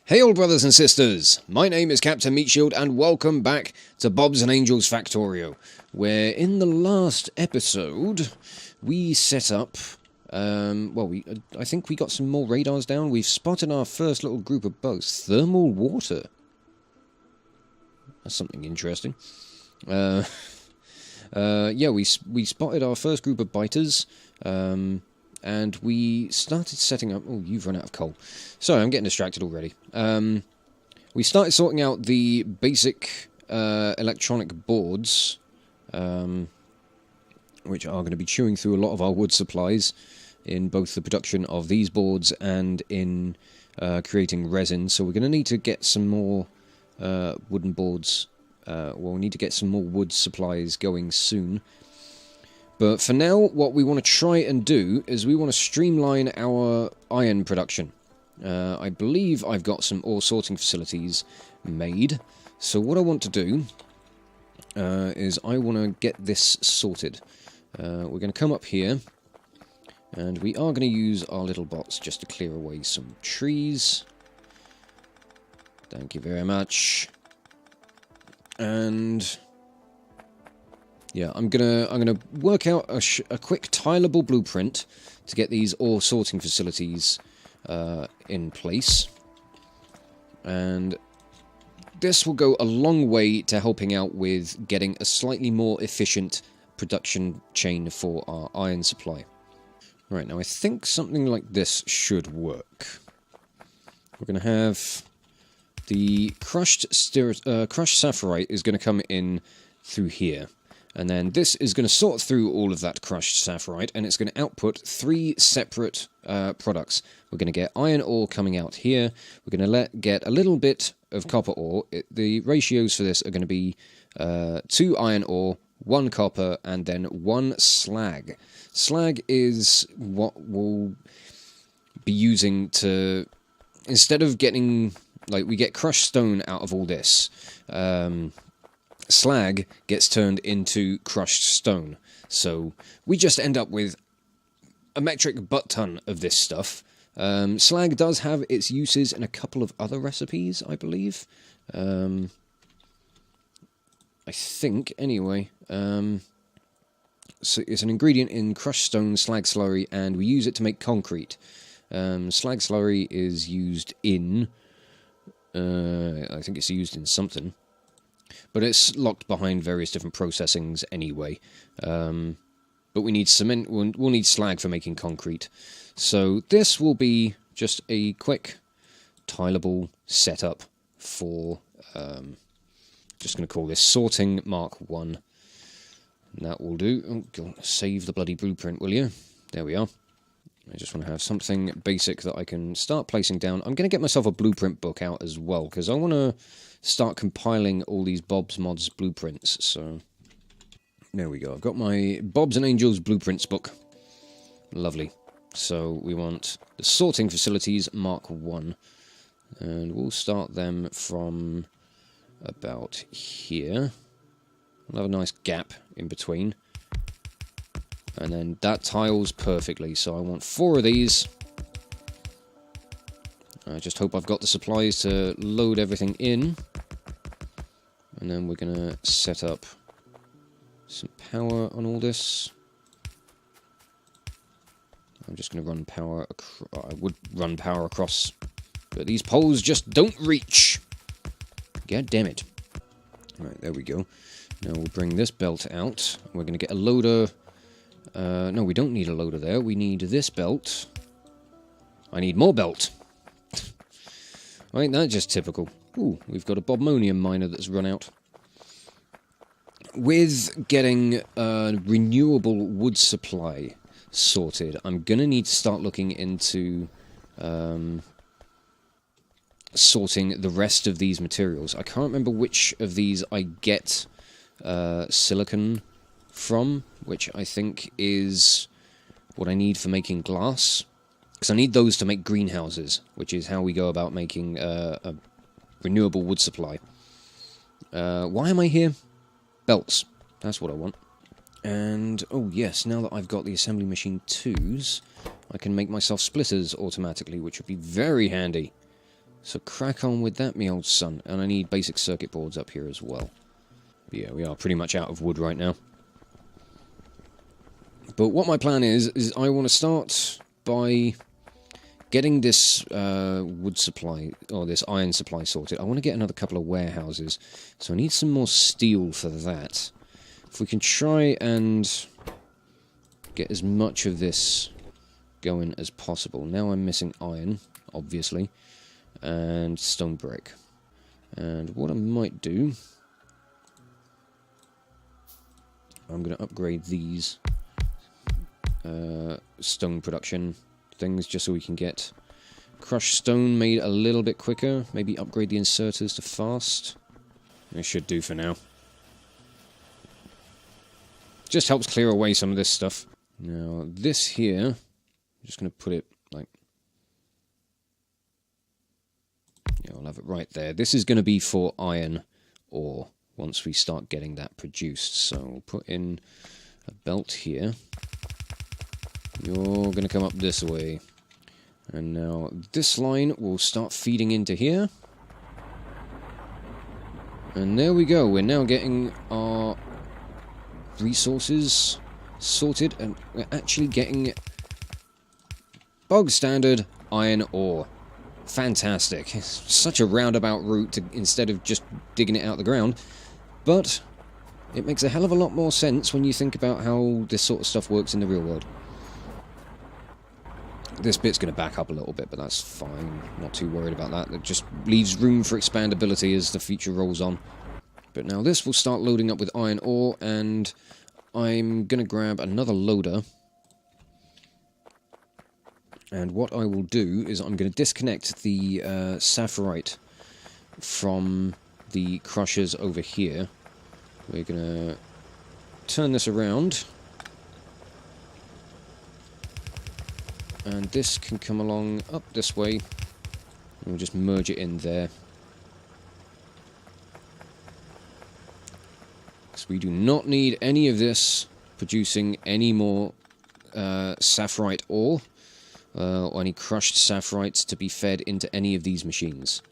Hey old brothers and sisters, my name is Captain Meatshield and welcome back to Bob's and Angels Factorio, where in the last episode we set up, I think we got some more radars down. We've spotted our first little group of bugs. Thermal water. That's something interesting. Yeah, we spotted our first group of biters, and we started setting up... Oh, you've run out of coal. Sorry, I'm getting distracted already. We started sorting out the basic electronic boards, which are going to be chewing through a lot of our wood supplies in both the production of these boards and in creating resin. So we're going to need to get some more wooden boards. We need to get some more wood supplies going soon. But for now, what we want to try and do is we want to streamline our iron production. I believe I've got some ore sorting facilities made. So what I want to do is I want to get this sorted. We're going to come up here, and we are going to use our little bots just to clear away some trees. Thank you very much. And... yeah, I'm gonna work out a quick tileable blueprint to get these ore sorting facilities in place, and this will go a long way to helping out with getting a slightly more efficient production chain for our iron supply. Right, now I think something like this should work. We're gonna have the crushed sapphirite is going to come in through here. And then this is going to sort through all of that crushed sapphirite, and it's going to output 3 separate products. We're going to get iron ore coming out here. We're going to get a little bit of copper ore. The ratios for this are going to be 2 iron ore, 1 copper, and then 1 slag. Slag is what we'll be using to... instead of getting... like, we get crushed stone out of all this. Slag gets turned into crushed stone. So we just end up with a metric butt-ton of this stuff. Slag does have its uses in a couple of other recipes, I believe. I think, anyway. So it's an ingredient in crushed stone, slag slurry, and we use it to make concrete. Slag slurry is used in... I think it's used in something. But it's locked behind various different processings anyway. But we need cement, we'll need slag for making concrete. So this will be just a quick tileable setup for, just going to call this Sorting Mark 1. And that will do. Oh, God, save the bloody blueprint, will you? There we are. I just want to have something basic that I can start placing down. I'm going to get myself a blueprint book out as well, because I want to start compiling all these Bob's Mods blueprints. So, there we go. I've got my Bob's and Angels blueprints book. Lovely. So, we want the sorting facilities Mark 1. And we'll start them from about here. We'll have a nice gap in between. And then that tiles perfectly, so I want 4 of these. I just hope I've got the supplies to load everything in. And then we're going to set up some power on all this. I'm just going to run power I would run power across, but these poles just don't reach. God damn it. Alright, there we go. Now we'll bring this belt out. We're going to get a loader... no, we don't need a loader there. We need this belt. I need more belt. Ain't that just typical? Ooh, we've got a bobmonium miner that's run out. With getting a renewable wood supply sorted, I'm going to need to start looking into sorting the rest of these materials. I can't remember which of these I get silicon from, which I think is what I need for making glass, because I need those to make greenhouses, which is how we go about making a renewable wood supply. Why am I here? Belts. That's what I want. And, oh yes, now that I've got the assembly machine 2s, I can make myself splitters automatically, which would be very handy. So crack on with that, me old son. And I need basic circuit boards up here as well. But yeah, we are pretty much out of wood right now. But what my plan is I want to start by getting this wood supply, or this iron supply sorted. I want to get another couple of warehouses. So I need some more steel for that. If we can try and get as much of this going as possible. Now I'm missing iron, obviously, and stone brick. And what I might do, I'm going to upgrade these stone production things just so we can get crushed stone made a little bit quicker. Maybe upgrade the inserters to fast. It should do for now. Just helps clear away some of this stuff. Now, this here, I'm just going to put it like... yeah, I'll have it right there. This is going to be for iron ore once we start getting that produced. So we'll put in a belt here. You're going to come up this way. And now this line will start feeding into here. And there we go. We're now getting our resources sorted, and we're actually getting bog standard iron ore. Fantastic. It's such a roundabout route to, instead of just digging it out the ground. But it makes a hell of a lot more sense when you think about how this sort of stuff works in the real world. This bit's going to back up a little bit, but that's fine. Not too worried about that. It just leaves room for expandability as the feature rolls on. But now this will start loading up with iron ore, and I'm going to grab another loader. And what I will do is I'm going to disconnect the sapphirite from the crushers over here. We're going to turn this around. And this can come along up this way. And we'll just merge it in there. Because we do not need any of this producing any more sapphirite ore. Or any crushed sapphirites to be fed into any of these machines.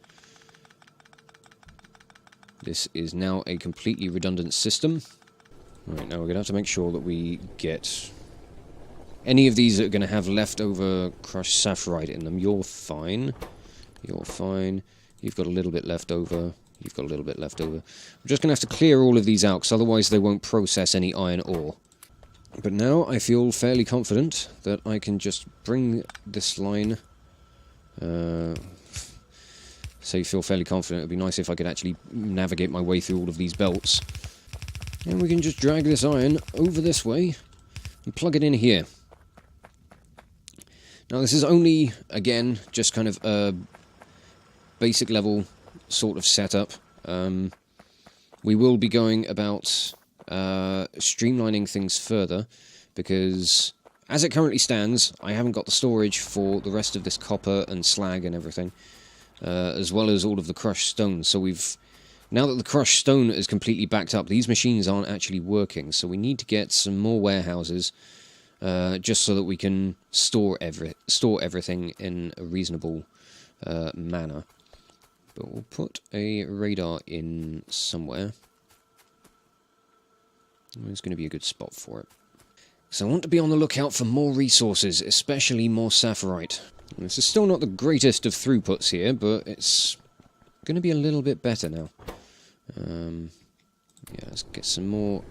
This is now a completely redundant system. Right, now we're going to have to make sure that we get any of these that are going to have leftover crushed sapphirite in them. You're fine. You're fine. You've got a little bit left over. You've got a little bit left over. I'm just going to have to clear all of these out, because otherwise they won't process any iron ore. But now I feel fairly confident that I can just bring this line... so you feel fairly confident. It would be nice if I could actually navigate my way through all of these belts. And we can just drag this iron over this way and plug it in here. Now this is only, again, just kind of a basic level sort of setup. We will be going about streamlining things further, because as it currently stands, I haven't got the storage for the rest of this copper and slag and everything, as well as all of the crushed stone. So now that the crushed stone is completely backed up, these machines aren't actually working, so we need to get some more warehouses, just so that we can store everything in a reasonable manner. But we'll put a radar in somewhere. There's going to be a good spot for it. So I want to be on the lookout for more resources, especially more sapphirite. This is still not the greatest of throughputs here, but it's going to be a little bit better now. Yeah, let's get some more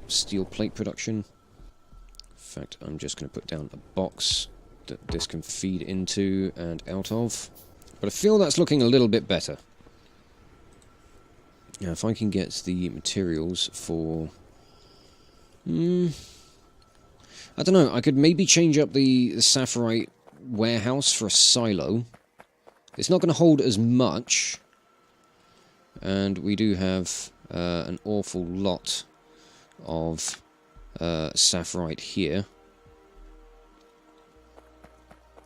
steel plate production. In fact, I'm just going to put down a box that this can feed into and out of. But I feel that's looking a little bit better. Now, if I can get the materials for... I don't know, I could maybe change up the sapphirite warehouse for a silo. It's not going to hold as much. And we do have an awful lot of sapphirite here.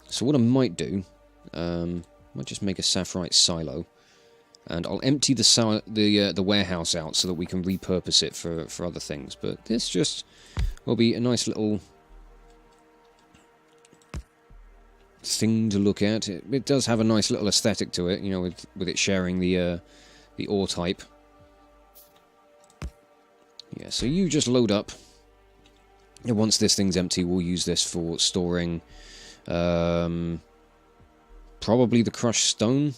So what I might do, I might just make a sapphirite silo. And I'll empty the warehouse out so that we can repurpose it for other things. But this just will be a nice little thing to look at. It does have a nice little aesthetic to it, you know, with it sharing the ore type. Yeah, so you just load up. And once this thing's empty, we'll use this for storing probably the crushed stone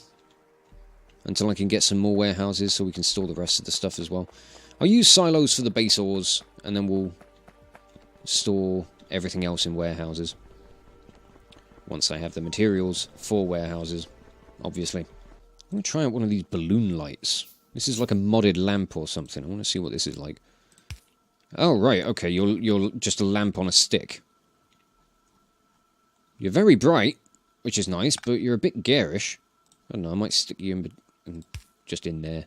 until I can get some more warehouses so we can store the rest of the stuff as well. I'll use silos for the base ores, and then we'll store everything else in warehouses. Once I have the materials for warehouses, obviously. I'm going to try out one of these balloon lights. This is like a modded lamp or something. I want to see what this is like. Oh, right, okay, you're just a lamp on a stick. You're very bright, which is nice, but you're a bit garish. I don't know, I might stick you just in there.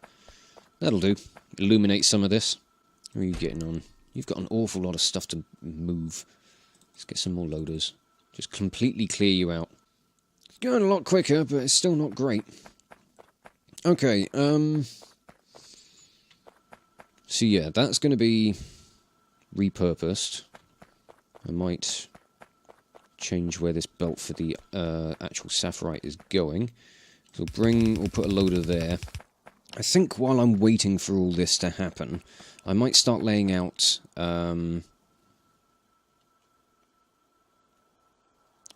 That'll do. Illuminate some of this. How are you getting on? You've got an awful lot of stuff to move. Let's get some more loaders. Just completely clear you out. It's going a lot quicker, but it's still not great. Okay, so yeah, that's going to be repurposed. I might change where this belt for the actual sapphirite is going. So we'll put a loader there. I think while I'm waiting for all this to happen, I might start laying out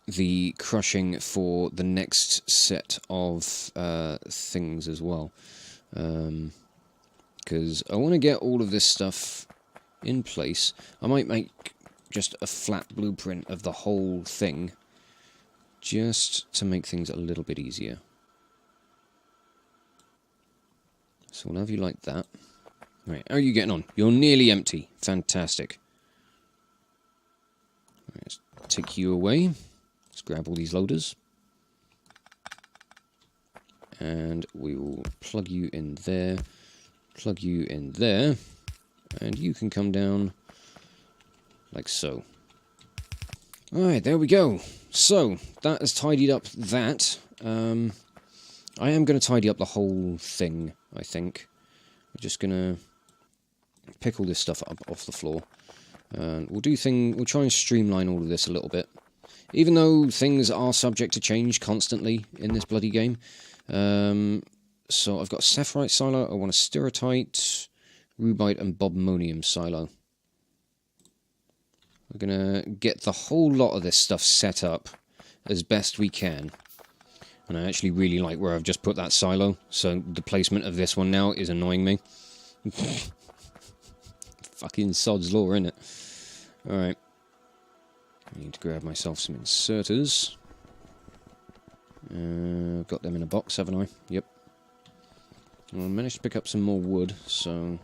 the crushing for the next set of things as well. Because I want to get all of this stuff in place. I might make just a flat blueprint of the whole thing, just to make things a little bit easier. So we'll have you like that. Right, how are you getting on? You're nearly empty. Fantastic. Right, let's take you away. Let's grab all these loaders. And we will plug you in there. Plug you in there. And you can come down like so. Alright, there we go. So, that has tidied up that. I am going to tidy up the whole thing, I think. I'm just going to pick all this stuff up off the floor. We'll try and streamline all of this a little bit. Even though things are subject to change constantly in this bloody game. So I've got a sapphirite silo, I want a stirritite, rubite and bobmonium silo. We're going to get the whole lot of this stuff set up as best we can. And I actually really like where I've just put that silo, so the placement of this one now is annoying me. Fucking sod's law, innit? Alright. I need to grab myself some inserters. Got them in a box, haven't I? Yep. Well, I managed to pick up some more wood, so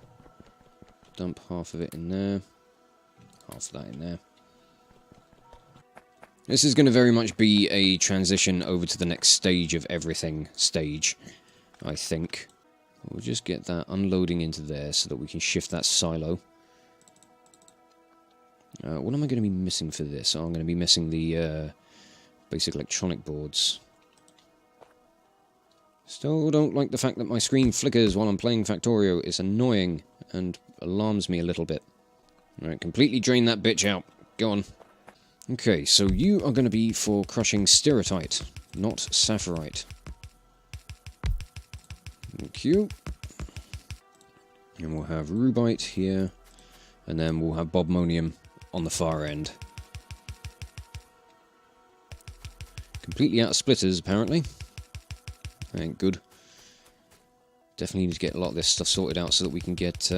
dump half of it in there. Half of that in there. This is going to very much be a transition over to the next stage of everything stage, I think. We'll just get that unloading into there so that we can shift that silo. What am I going to be missing for this? Oh, I'm going to be missing the basic electronic boards. Still don't like the fact that my screen flickers while I'm playing Factorio. It's annoying and alarms me a little bit. Alright, completely drain that bitch out. Go on. Okay, so you are going to be for crushing stirritite, not sapphirite. Thank you. And we'll have rubite here, and then we'll have bobmonium on the far end. Completely out of splitters, apparently. Ain't good. Definitely need to get a lot of this stuff sorted out so that we can get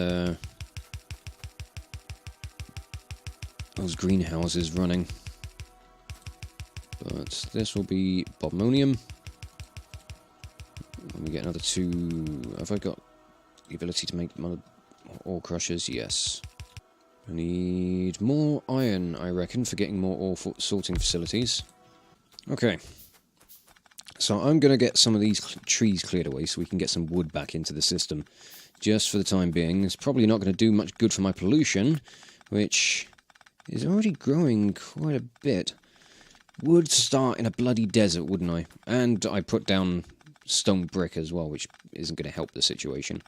those greenhouses running. But this will be bobmonium. Let me get another 2. Have I got the ability to make ore crushers? Yes. I need more iron, I reckon, for getting more ore sorting facilities. Okay. So I'm going to get some of these trees cleared away so we can get some wood back into the system. Just for the time being. It's probably not going to do much good for my pollution, which is already growing quite a bit. Would start in a bloody desert, wouldn't I? And I put down stone brick as well, which isn't going to help the situation.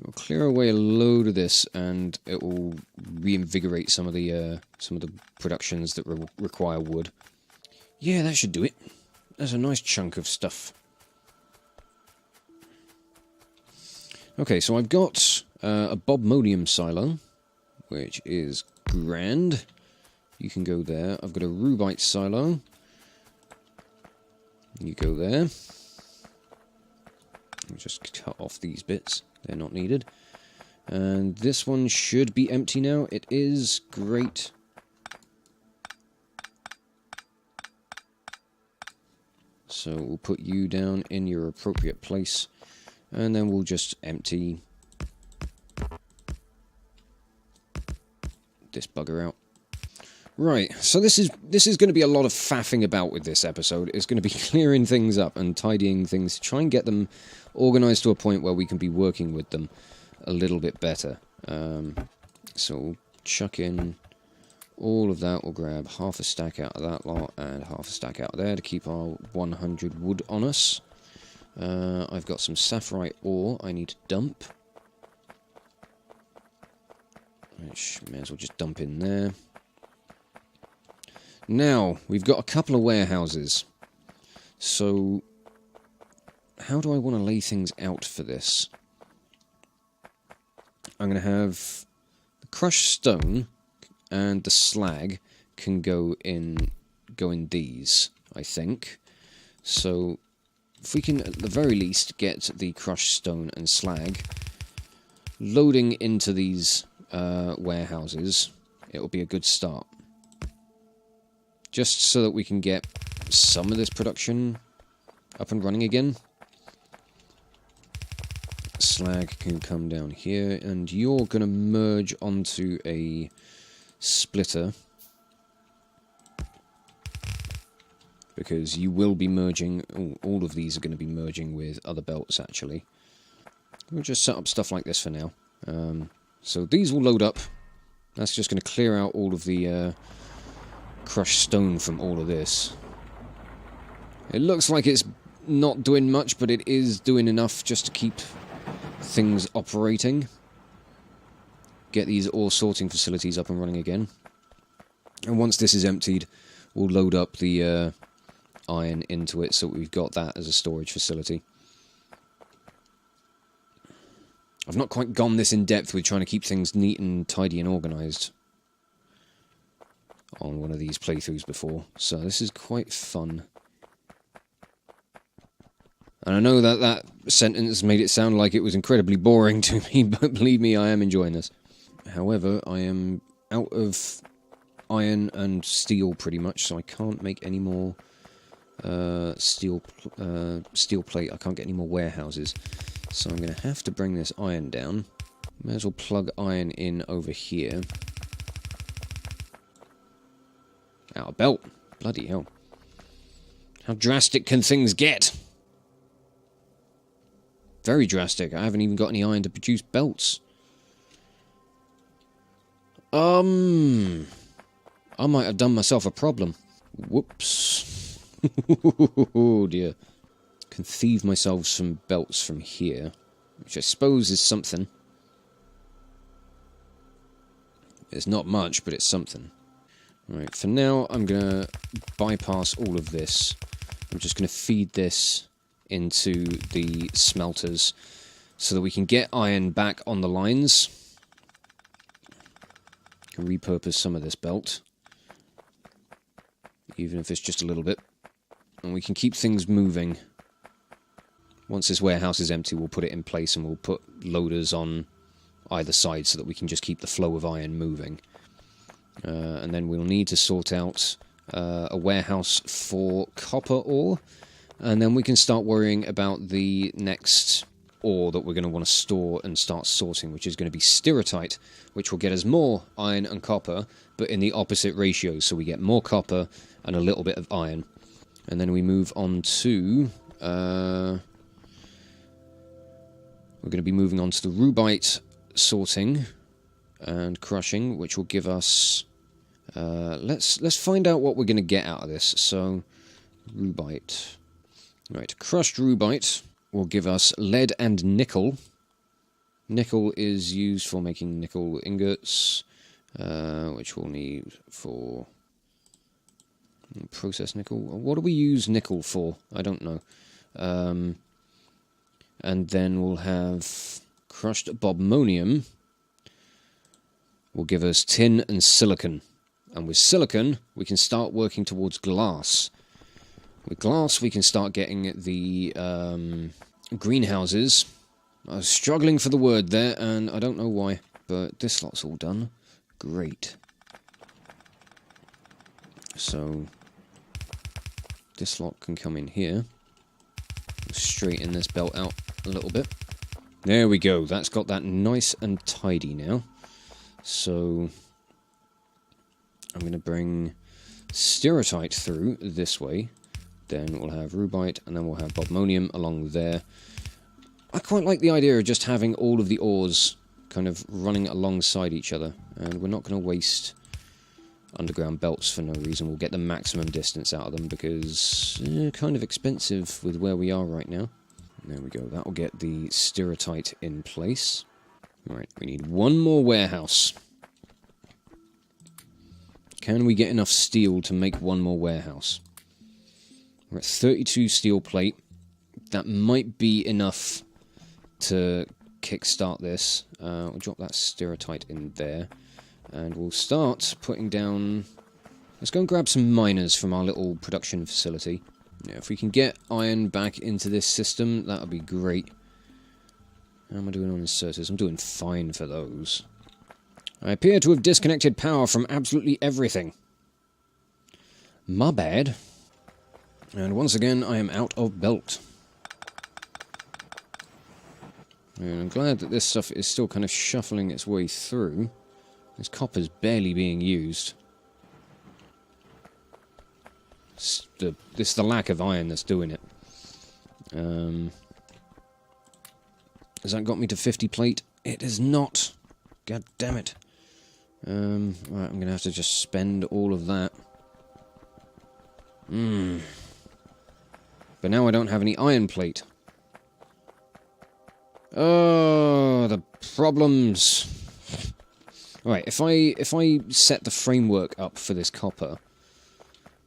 We'll clear away a load of this, and it will reinvigorate some of the productions that require wood. Yeah, that should do it. That's a nice chunk of stuff. Okay, so I've got a bobmodium silo, which is grand. You can go there. I've got a rubite silo. You go there. I'll just cut off these bits. They're not needed. And this one should be empty now. It is. Great. So we'll put you down in your appropriate place. And then we'll just empty this bugger out. Right, so this is going to be a lot of faffing about with this episode. It's going to be clearing things up and tidying things, try and get them organised to a point where we can be working with them a little bit better. So we'll chuck in all of that. We'll grab half a stack out of that lot and half a stack out there to keep our 100 wood on us. I've got some sapphirite ore I need to dump, which may as well just dump in there. Now, we've got a couple of warehouses. So, how do I want to lay things out for this? I'm going to have the crushed stone and the slag can go in these, I think. So, if we can, at the very least, get the crushed stone and slag loading into these warehouses, it will be a good start. Just so that we can get some of this production up and running again. Slag can come down here, and you're going to merge onto a splitter. Because you will be merging, all of these are going to be merging with other belts, actually. We'll just set up stuff like this for now. So these will load up. That's just going to clear out all of the crushed stone from all of this. It looks like it's not doing much, but it is doing enough just to keep things operating. Get these ore sorting facilities up and running again. And once this is emptied, we'll load up the iron into it so we've got that as a storage facility. I've not quite gone this in depth with trying to keep things neat and tidy and organised on one of these playthroughs before, so this is quite fun. And I know that that sentence made it sound like it was incredibly boring to me, but believe me, I am enjoying this. However, I am out of iron and steel pretty much, so I can't make any more steel plate. I can't get any more warehouses, so I'm going to have to bring this iron down. May as well plug iron in over here. Out of belt. Bloody hell. How drastic can things get? Very drastic. I haven't even got any iron to produce belts. I might have done myself a problem. Whoops. Oh dear. Can thieve myself some belts from here, which I suppose is something. It's not much, but it's something. Right, for now, I'm going to bypass all of this. I'm just going to feed this into the smelters so that we can get iron back on the lines. Can repurpose some of this belt, even if it's just a little bit. And we can keep things moving. Once this warehouse is empty, we'll put it in place and we'll put loaders on either side so that we can just keep the flow of iron moving. And then we'll need to sort out a warehouse for copper ore, and then we can start worrying about the next ore that we're going to want to store and start sorting, which is going to be stirotite, which will get us more iron and copper, but in the opposite ratio, so we get more copper and a little bit of iron. And then we move on to... we're going to be moving on to the rubite sorting and crushing, which will give us... let's find out what we're going to get out of this. So, rubite. Right, crushed rubite will give us lead and nickel. Nickel is used for making nickel ingots, which we'll need for processed nickel. What do we use nickel for? I don't know. And then we'll have crushed bobmonium. Will give us tin and silicon. And with silicon, we can start working towards glass. With glass, we can start getting the greenhouses. I was struggling for the word there, and I don't know why, but this lot's all done. Great. So, this lot can come in here. Straighten this belt out a little bit. There we go, that's got that nice and tidy now. So, I'm going to bring Stereotyte through this way. Then we'll have Rubite, and then we'll have Bobmonium along there. I quite like the idea of just having all of the ores kind of running alongside each other. And we're not going to waste underground belts for no reason. We'll get the maximum distance out of them because they're kind of expensive with where we are right now. There we go. That'll get the Stereotyte in place. Right, we need one more warehouse. Can we get enough steel to make one more warehouse? We're at 32 steel plate. That might be enough to kickstart this. We'll drop that Stereotyte in there. And we'll start putting down... Let's go and grab some miners from our little production facility. Yeah, if we can get iron back into this system, that would be great. How am I doing on inserters? I'm doing fine for those. I appear to have disconnected power from absolutely everything. My bad. And once again, I am out of belt. And I'm glad that this stuff is still kind of shuffling its way through. This copper's barely being used. It's the lack of iron that's doing it. Has that got me to 50 plate? It has not. God damn it. Right, I'm going to have to just spend all of that. But now I don't have any iron plate. Oh, the problems. Right, if I set the framework up for this copper,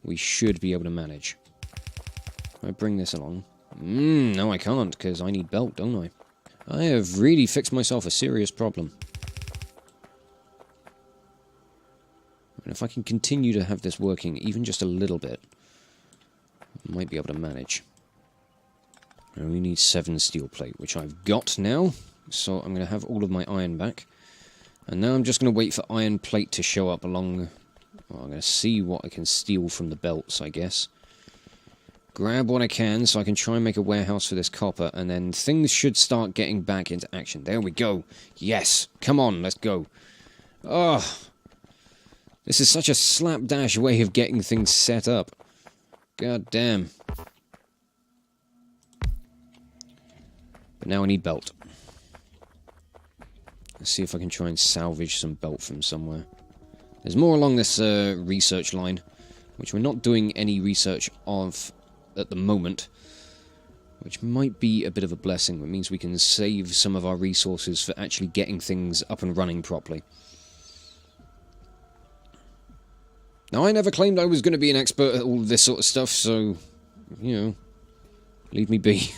we should be able to manage. If I bring this along. No, I can't, because I need belt, don't I? I have really fixed myself a serious problem. And if I can continue to have this working even just a little bit, I might be able to manage. I only need 7 steel plate, which I've got now. So I'm going to have all of my iron back. And now I'm just going to wait for iron plate to show up along... Well, I'm going to see what I can steal from the belts, I guess. Grab what I can so I can try and make a warehouse for this copper. And then things should start getting back into action. There we go. Yes. Come on, let's go. Oh, this is such a slapdash way of getting things set up. God damn. But now I need belt. Let's see if I can try and salvage some belt from somewhere. There's more along this research line, which we're not doing any research of at the moment, which might be a bit of a blessing. It means we can save some of our resources for actually getting things up and running properly. Now, I never claimed I was going to be an expert at all this sort of stuff, so, you know, leave me be.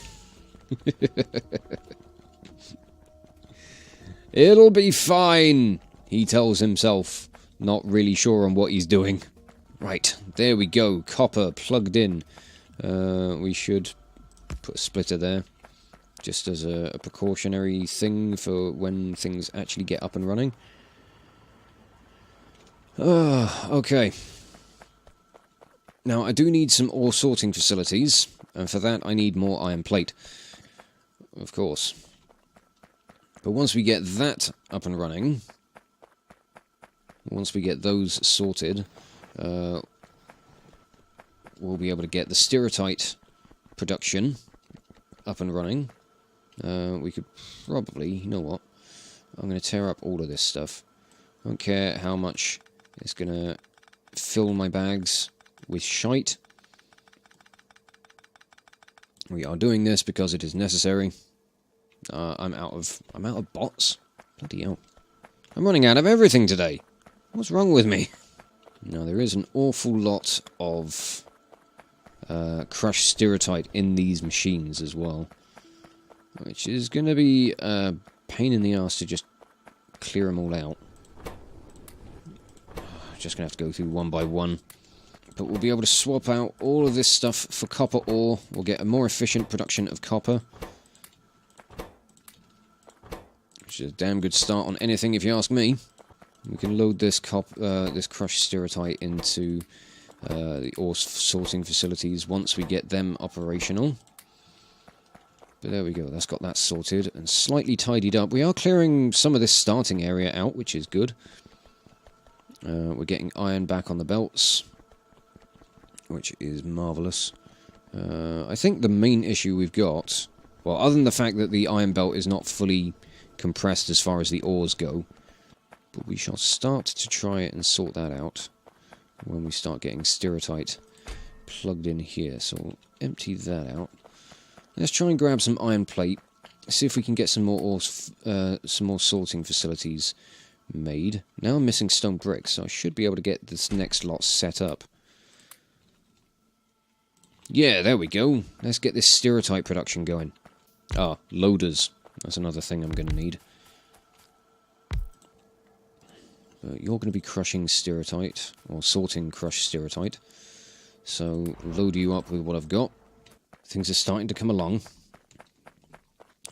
It'll be fine, he tells himself, not really sure on what he's doing. Right, there we go, copper plugged in. We should put a splitter there, just as a precautionary thing for when things actually get up and running. Okay. Now, I do need some ore sorting facilities, and for that I need more iron plate. Of course. But once we get that up and running, once we get those sorted, we'll be able to get the Stereotyte production up and running. We could probably, you know what, I'm going to tear up all of this stuff. I don't care how much it's going to fill my bags with shite. We are doing this because it is necessary. I'm out of bots. Bloody hell. I'm running out of everything today. What's wrong with me? Now, there is an awful lot of crushed stereotype in these machines as well, which is going to be a pain in the ass to just clear them all out. Just going to have to go through one by one. But we'll be able to swap out all of this stuff for copper ore. We'll get a more efficient production of copper, which is a damn good start on anything, if you ask me. We can load this this crushed stereotype into the ore sorting facilities once we get them operational. But there we go, that's got that sorted and slightly tidied up. We are clearing some of this starting area out, which is good. We're getting iron back on the belts, which is marvellous. I think the main issue we've got, well, other than the fact that the iron belt is not fully compressed as far as the ores go, but we shall start to try and sort that out when we start getting stereotype plugged in here. So we'll empty that out. Let's try and grab some iron plate, see if we can get some more sorting facilities made. Now I'm missing stone bricks, so I should be able to get this next lot set up. Yeah, there we go. Let's get this stereotype production going. Ah, loaders. That's another thing I'm going to need. You're going to be crushing stereotype, or sorting crushed stereotype. So, load you up with what I've got. Things are starting to come along.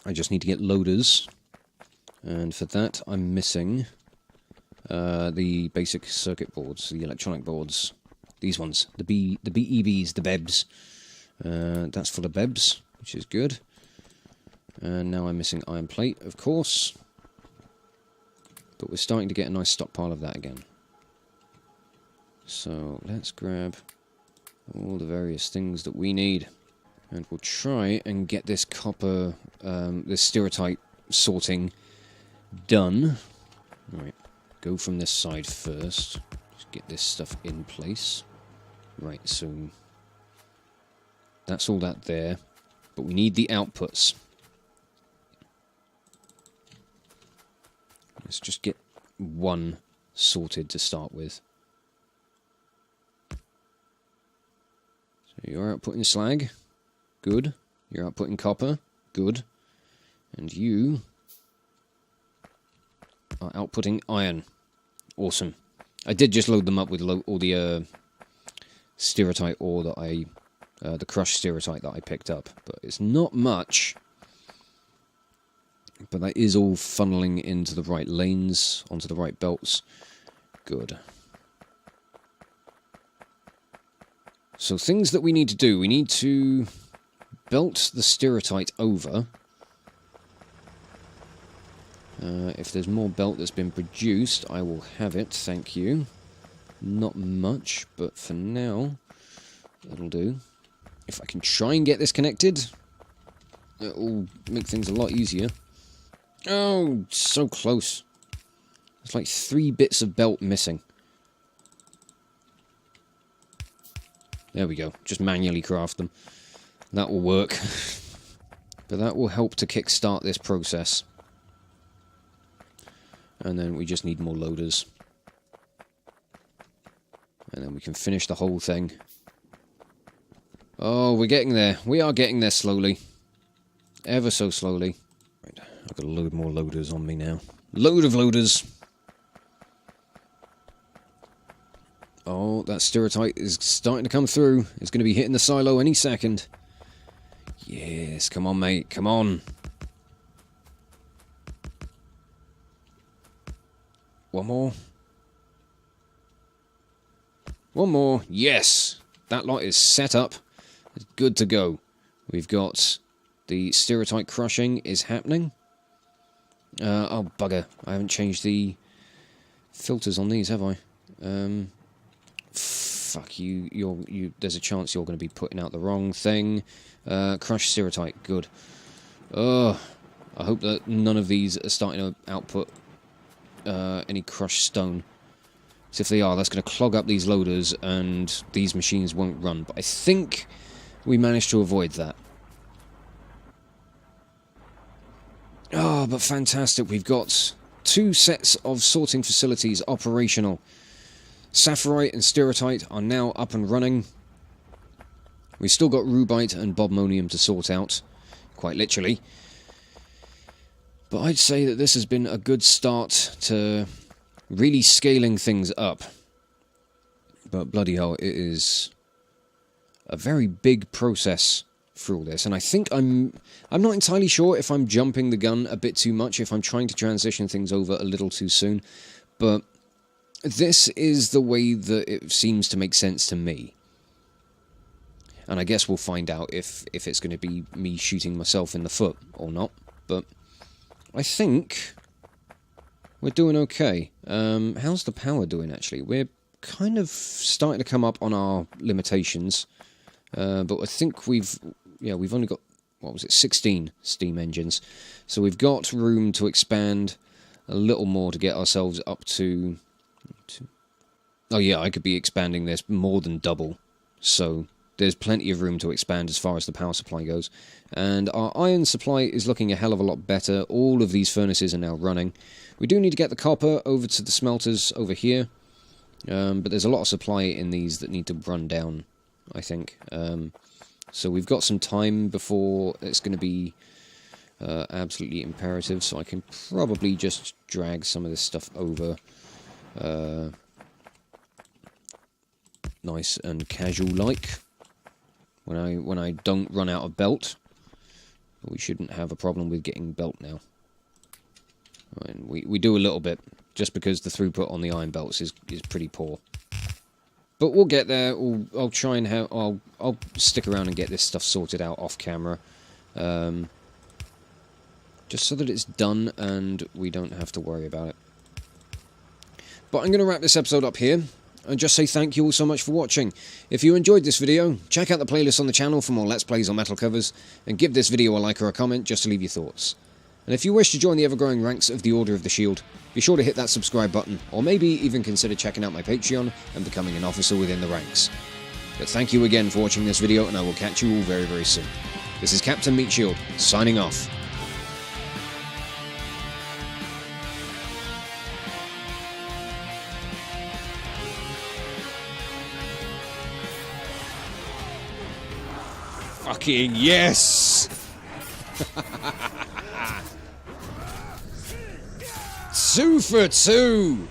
I just need to get loaders. And for that, I'm missing the basic circuit boards, the electronic boards. These ones, the BEBs, the BEBs. That's full of BEBs, which is good. And now I'm missing iron plate, of course. But we're starting to get a nice stockpile of that again. So let's grab all the various things that we need. And we'll try and get this copper, this stereotype sorting done. Right, go from this side first. Just get this stuff in place. Right, so that's all that there. But we need the outputs. Let's just get one sorted to start with. So you're outputting slag. Good. You're outputting copper. Good. And you are outputting iron. Awesome. I did just load them up with all the stereotype ore that the crushed stereotype that I picked up. But it's not much. But that is all funneling into the right lanes, onto the right belts. Good. So things that we need to do. We need to belt the stereotype over. If there's more belt that's been produced, I will have it, thank you. Not much, but for now, that'll do. If I can try and get this connected, it'll make things a lot easier. Oh, so close. There's like 3 bits of belt missing. There we go. Just manually craft them. That will work. But that will help to kickstart this process. And then we just need more loaders. And then we can finish the whole thing. Oh, we're getting there. We are getting there slowly. Ever so slowly. Right, I've got to load more loaders on me now. Load of loaders! Oh, that stereotype is starting to come through. It's going to be hitting the silo any second. Yes, come on, mate. Come on. One more. One more. Yes! That lot is set up. It's good to go. We've got the stereotype crushing is happening. Oh, bugger. I haven't changed the filters on these, have I? Fuck you. There's a chance you're going to be putting out the wrong thing. Crushed stereotype. Good. I hope that none of these are starting to output any crushed stone. So if they are, that's going to clog up these loaders and these machines won't run. But I think we managed to avoid that. Oh, but fantastic. We've got 2 sets of sorting facilities operational. Sapphirite and Stereotyte are now up and running. We've still got Rubite and Bobmonium to sort out, quite literally. But I'd say that this has been a good start to really scaling things up. But bloody hell, it is a very big process for all this. And I think I'm not entirely sure if I'm jumping the gun a bit too much, if I'm trying to transition things over a little too soon. But this is the way that it seems to make sense to me. And I guess we'll find out if it's going to be me shooting myself in the foot or not. But I think we're doing okay. How's the power doing, actually? We're kind of starting to come up on our limitations. But I think we've only got, 16 steam engines. So we've got room to expand a little more to get ourselves up to... Oh yeah, I could be expanding this more than double. So there's plenty of room to expand as far as the power supply goes. And our iron supply is looking a hell of a lot better. All of these furnaces are now running. We do need to get the copper over to the smelters over here. But there's a lot of supply in these that need to run down, I think. So we've got some time before it's going to be absolutely imperative. So I can probably just drag some of this stuff over. Nice and casual-like. When I don't run out of belt. We shouldn't have a problem with getting belt now. And we do a little bit, just because the throughput on the iron belts is pretty poor. But we'll get there. I'll try and I'll stick around and get this stuff sorted out off camera. Just so that it's done and we don't have to worry about it. But I'm going to wrap this episode up here. And just say thank you all so much for watching. If you enjoyed this video, check out the playlist on the channel for more Let's Plays on metal covers, and give this video a like or a comment just to leave your thoughts. And if you wish to join the ever-growing ranks of the Order of the Shield, be sure to hit that subscribe button, or maybe even consider checking out my Patreon and becoming an officer within the ranks. But thank you again for watching this video, and I will catch you all very, very soon. This is Captain Meatshield, signing off. Fucking yes! 2 for 2!